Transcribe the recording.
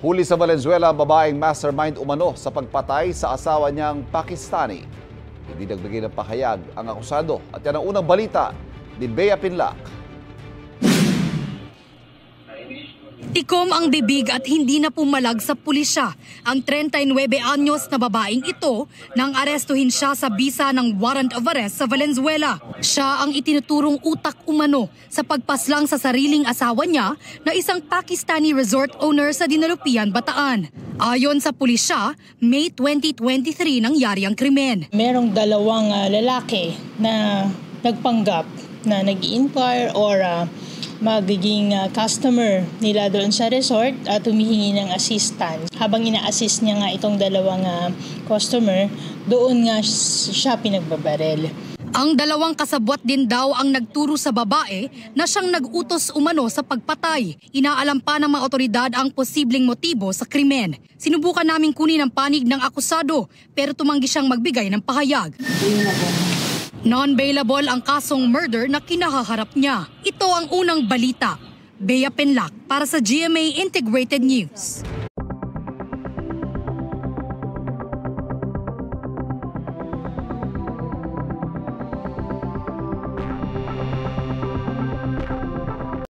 Huli sa Valenzuela ang babaeng mastermind umano sa pagpatay sa asawa niyang Pakistani. Hindi nagbigay ng pahayag ang akusado at yan ang unang balita ni Bea Pinlac. Tikom ang bibig at hindi na pumalag sa pulisya ang 39 anyos na babaeng ito nang arestuhin siya sa bisa ng warrant of arrest sa Valenzuela. Siya ang itinuturong utak umano sa pagpaslang sa sariling asawa niya na isang Pakistani resort owner sa Dinalupian, Bataan. Ayon sa pulisya, May 2023 nangyari ang krimen. Merong dalawang lalaki na nagpanggap na nag-inquire or magiging customer nila doon sa resort at humihingi ng assistance. Habang ina-assist niya nga itong dalawang customer, doon nga siya pinagbabarel. Ang dalawang kasabwat din daw ang nagturo sa babae na siyang nag-utos umano sa pagpatay. Inaalam pa ng mga otoridad ang posibleng motibo sa krimen. Sinubukan naming kunin ang panig ng akusado pero tumanggi siyang magbigay ng pahayag. Non-bailable ang kasong murder na kinahaharap niya. Ito ang unang balita. Bea Pinlac para sa GMA Integrated News.